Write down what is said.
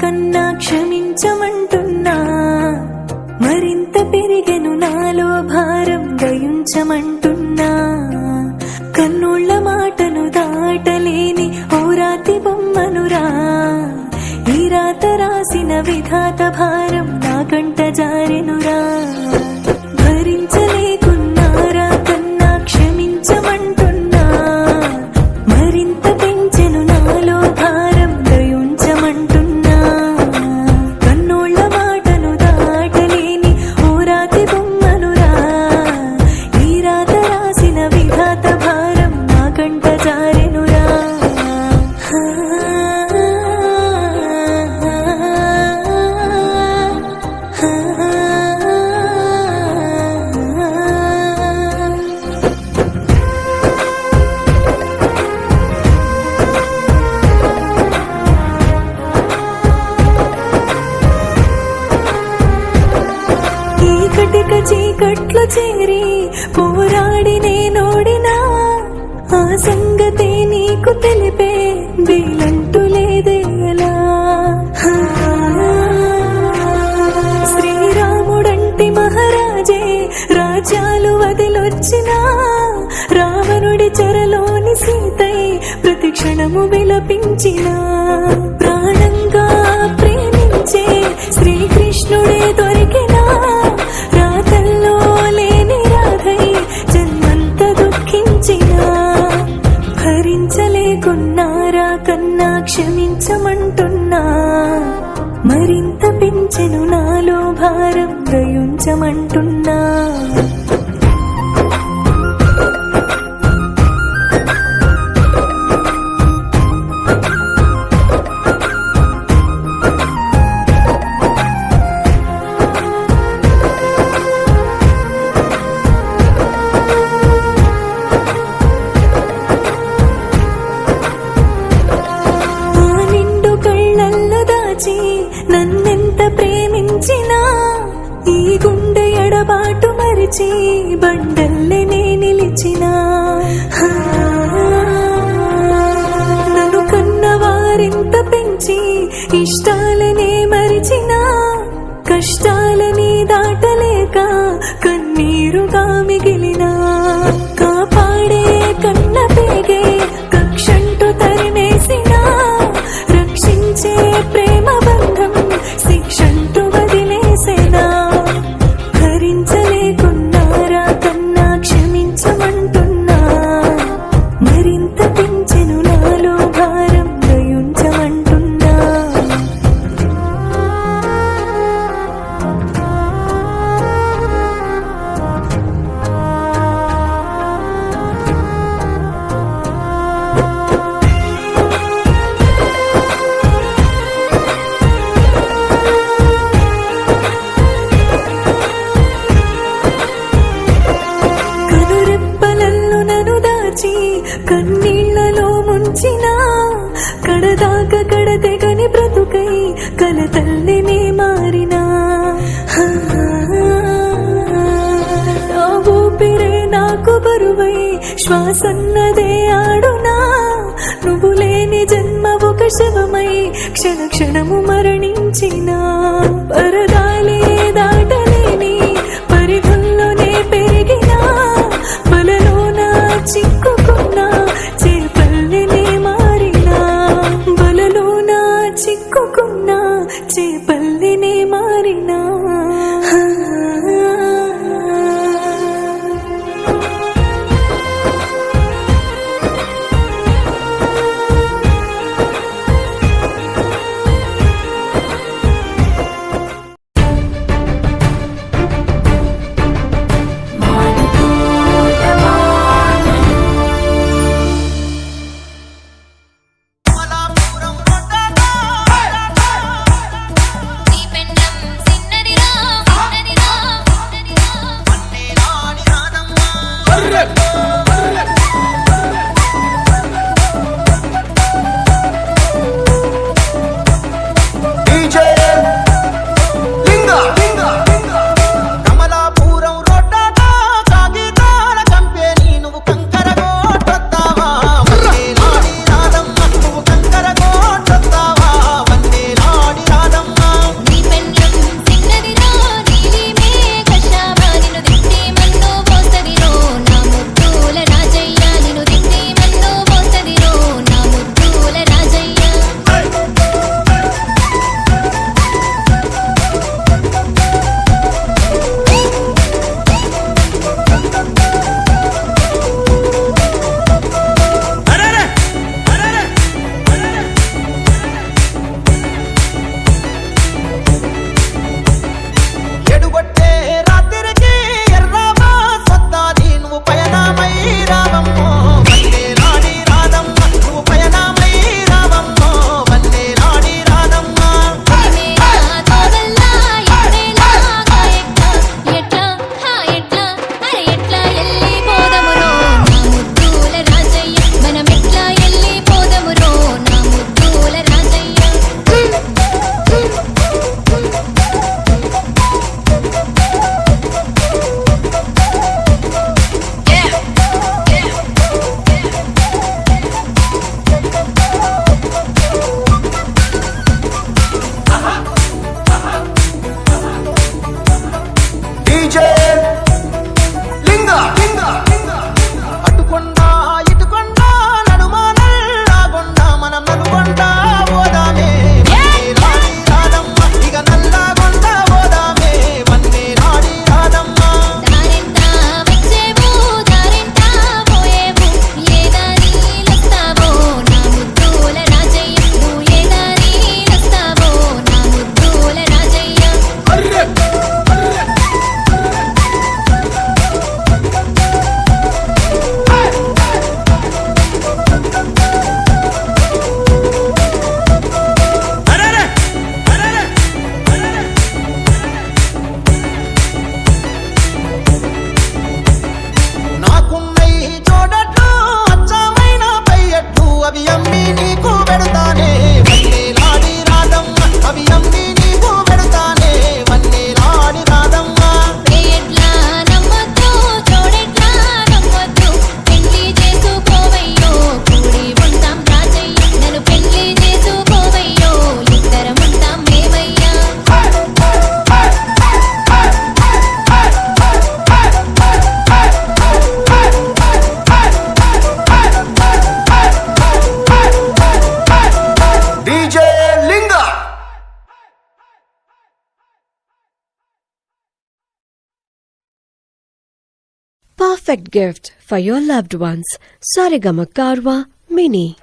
కన్నా క్షమించమంటున్నా, మరింత పెరిగెను నాలో భారం దయించమంటున్నా. కన్నుళ్ళ మాటను దాటలేని ఓ రాతి బొమ్మనురా, ఈ రాత రాసిన విధాత భారం నా కంట జారెనురా. భరించలేకున్నారా కన్నా క్షమించమంటున్నా, మరింత పెంచెను నాలో భారం దయించమంటున్నా. కన్నోళ్ళ మాటను దాటలేని ఓ రాతి బొమ్మనురా, ఈ రాత రాసిన విధాత భారం నా కంట జారెనురా. చీకట్లు చేరి పోరాడి నేనోడినా, ఆ సంగతే నీకు తెలిపే వీలంటూ లేదేలా. శ్రీరాముడంటి మహారాజే రాజ్యాలు వదిలొచ్చినా, రావణుడి చెరలోని సీతై ప్రతి క్షణము విలపించిన. ప్రాణంగా ప్రేమించే శ్రీకృష్ణుడే దొరికినా, రాతల్లో లేని రాధై జన్మంత దుఃఖించినా. భరించలేకున్నారా కన్నా క్షమించమంటున్నా, మరింత పెంచెను నాలో భారం దయించమంటున్నా. నన్నెంత ప్రేమించినా, ఈ గుండె ఎడబాటు మరిచి బండల్లే నే నిలిచినా. నన్ను కన్నవారింత పెంచి ఇష్టాలనే మరిచినా, కష్టాలని దాటలేక కన్నీరుగా మిగిలినా. కాపాడే కన్న పేగే కక్షంటూ తరిమేసినా, రక్షించే ప్రేమ బంధం శిక్షంటూ వదిలేసేనా. భరించలేకున్నారా కన్నా క్షమించమంటున్నా, మరింత పెంచెను నాలో భారం దయించమంటున్నా. కన్నీళ్లలో ముంచిన, కడదాక కడతెగని బ్రతుకై కలతల్లినే మారినా. నా ఊపిరే నాకు బరువై శ్వాసన్నదే ఆడునా, నువ్వు లేని జన్మ ఒక శవమై క్షణ క్షణము మరణించినా. పరదాలే దాటలేని పరిధుల్లోనే పెరిగినా, బలలోన చిక్కుకున్నా చేపల్లినే మారినా. బలలోన చిక్కుకున్నా చేపల్లినే మారినా. perfect gift for your loved ones. Saregama Karwa Mini.